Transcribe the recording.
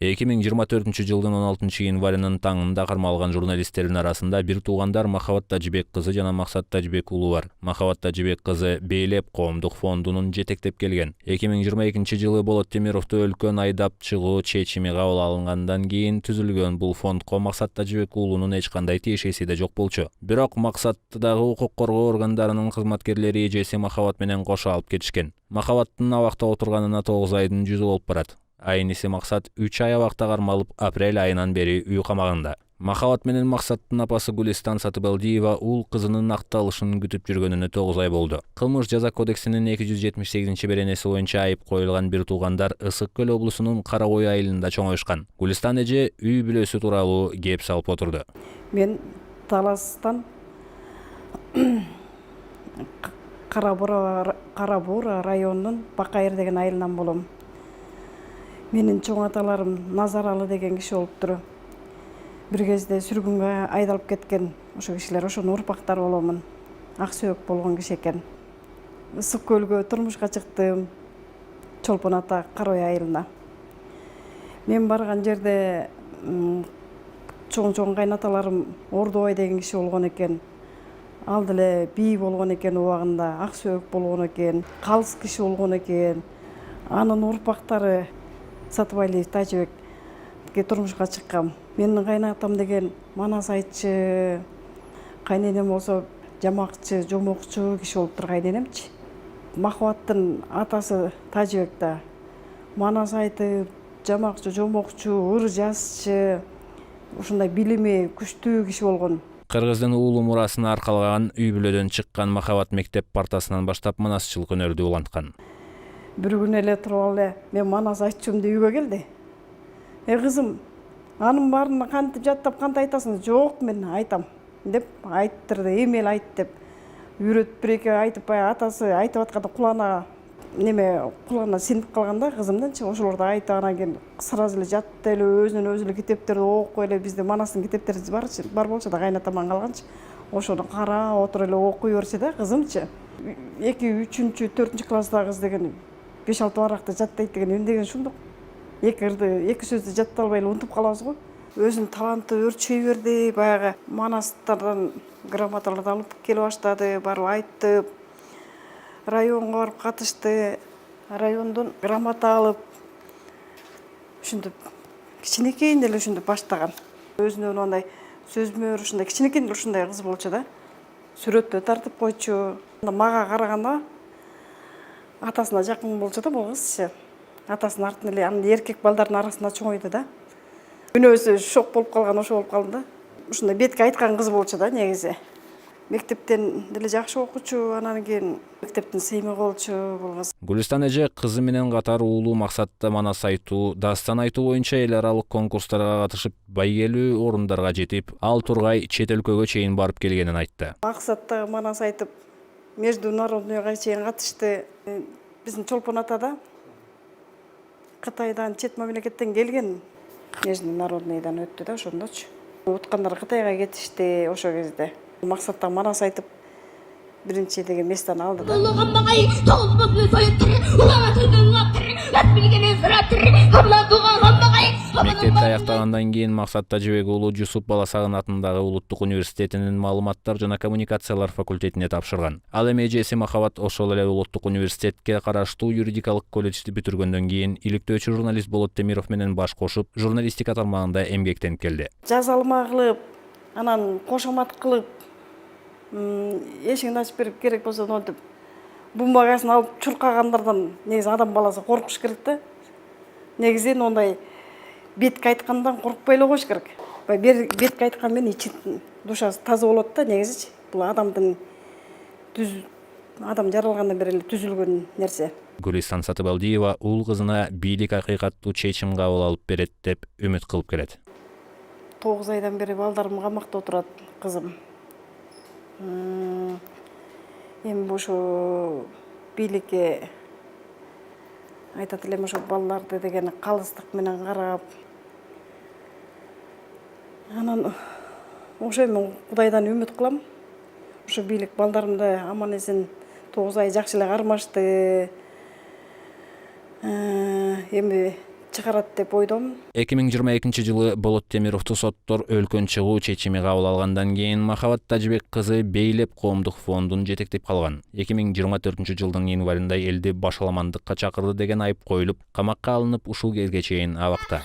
2024-жылдын 16 январынын таңында кармалган журналисттердин арасында бир туугандар Махабат Тажибек кызы жана Максат Тажибек уулу бар. Махабат Тажибек кызы Бейлеп коомдук фондунун жетектеп келген. 2022 жылы Болот Темировду өлкөнүн айдап чыгуу чечими кабыл алынгандан кийин түзүлгөн бул фондко Максат Тажибек уулунун эч кандай тиешеси да жок болчу. Бирок Максаттагы укук коргоо органдарынын кызматкерлери эжеси Махабат менен кошо алып кетишкен. Махабаттын абакта отурганына 9 айдын жүзү болуп барат. Айниси Максат 3 ай абакта кармалып, апрель айынан бери үй камагында. Махабат менен Максаттын апасы Гулистан Сатыбалдиева ул кызынын акталышын күтүп жүргөнүнө 9 ай болду. Кылмыш жаза кодексинин 278-беренеси боюнча айып коюлган бир туугандар Ысык Көл облусунун Кара Ой айылында чоңоюшкан. Гулистан эже үй бүлөсү тууралуу кеп салып отурду. Мен Таластан Карабура районунун Бакайыр деген айылынан болом. Менин чоң аталарым Назаралы деген киши болуптур. Бир кезде сүргүнгө айдалып кеткен. Ошо кишилер ошонун урпактары боломун. Ак сөөк болгон киши экен. Ысык Көлгө турмушка чыктым. Чолпон ата Кара Ой айылына. Мен барган жерде чоң кайнаталарым Ордобай деген киши болгон экен. Ал деле бий болгон экен убагында, ак сөөк болгон экен, калыс киши болгон экен. Анын урпактары Сатыбалиев Тажибекке турмушка чыккам. Менин кайнатам деген манас айтчы, кайненем болсо жамакчы, жомокчу киши болуптур кайненемчи. Махабаттын атасы Тажибек да манас айтып, жамакчы, жомокчу, ыр жазчы, ушундай билими күчтүү киши болгон. Кыргыздын уулу мурасына аркалган үй бүлөдөн чыккан Махабат мектеп партасынан баштап манасчылык өнөрдү уланткан. Бир күн эле туруп эле мен манас айтчумду үйгө келди. Кызым, анын баарын кантип жаттап кантип айтасың? Жок, мен айтам деп айттырды. Эмел айт деп. Үйрөтүп бир-эки айтып атасы айтып атканда кулагына синип калганда кызымдынчы ошолорду айтып анан кийин сразу эле жатты эле өзүнүн өзү китептерди окуп эле бизде манастын китептери бар болчу да кайнатаман калганчы. Ошону карап отуруп эле окуй берчи да кызымчы. 2, 3, 4 класстагы кыз деген 5-6 баракты жаттайт деген эмне ушундук. Эки сөздү жаттай албай эле унутуп калабыз го. Өзүнүн таланты өрчөй берди. Баягы манастардан грамоталарды алып келе баштады, барып айтып, районго барып катышты. Райондон грамота алып, ушинтип кичинекейинде эле ушинтип баштаган. Өзүнө андай сөзмөр ушундай кичинекейинде эле ушундай кыз болчу да. Сүрөттө тартып койчу. Мага караганда атасына жакын болчу да бул кызчы. Атасынын артынан эле анын эркек балдардын арасында чоңойду да. Үнөөсү шок болуп калган ошо болуп калды да. Ушундай бетке айткан кыз болчу да негизи. Мектептен деле жакшы окучу, анан кийин мектептин сыймыгы болчу бул кыз. Гулистан эже кызы менен катар уулу Максатта манас айтуу, дастан айтуу боюнча эл аралык конкурстарга катышып, байгелүү орундарга жетип, ал тургай чет өлкөгө чейин барып келгенин айтты. Максатта манас айтып, международныйга чейин катышты. Биздин Чолпон атада Кытайдан, чет мамлекеттен келген, международныйдан өттү да ошондочу. Уткандар Кытайга кетишти ошо кезде. Максатта манас айтып, биринчи деген местени алды да. Мектепти аяктагандан кийин Максат Тажибек уулу Жусуп Баласагын атындагы Улуттук университетинин маалыматтар жана коммуникациялар факультетине тапшырган. Ал эми эжеси Махабат ошол эле Улуттук университетке караштуу юридикалык колледжди бүтүргөндөн кийин иликтөөчү журналист Болот Темиров менен баш кошуп, журналистика тармагында эмгектенип келди. Жазалма кылып, анан кошомат кылып, эшигин ачып берип керек болсо монтип бумагасын алып чуркагандардан негизи адам баласы коркуш керек да. Негизи ондай бетке айткандан коркпой эле коюш керек. Бетке айткан менен ичи душасы таза болот да негизичи. Бул адам жаралгандан бери эле түзүлгөн нерсе. Гулистан Сатыбалдиева ул кызына бийлик акыйкаттуу чечим кабыл алып берет деп үмүт кылып келет. 9 айдан бери балдарым камакта отурат, кызым. Эми ошо бийликке айтат элем ошо балдарды деген калыстык менен карап. Анан ошо мен Кудайдан үмүт кылам. Ошо бийлик балдарымды аман эсен 9 ай жакшы эле кармашты. Эми чыгарат деп ойдомун. 2022 Болот Темировду соттор өлкөн чыгуу чечими кабыл алгандан кийин Махабат Тажыбек кызы Бейлеп коомдук фондун жетектеп калган. 2024 жылдын январында элди башаламандыкка чакырды деген айып коюлуп, камакка алынып ушул кезге чейин абакта.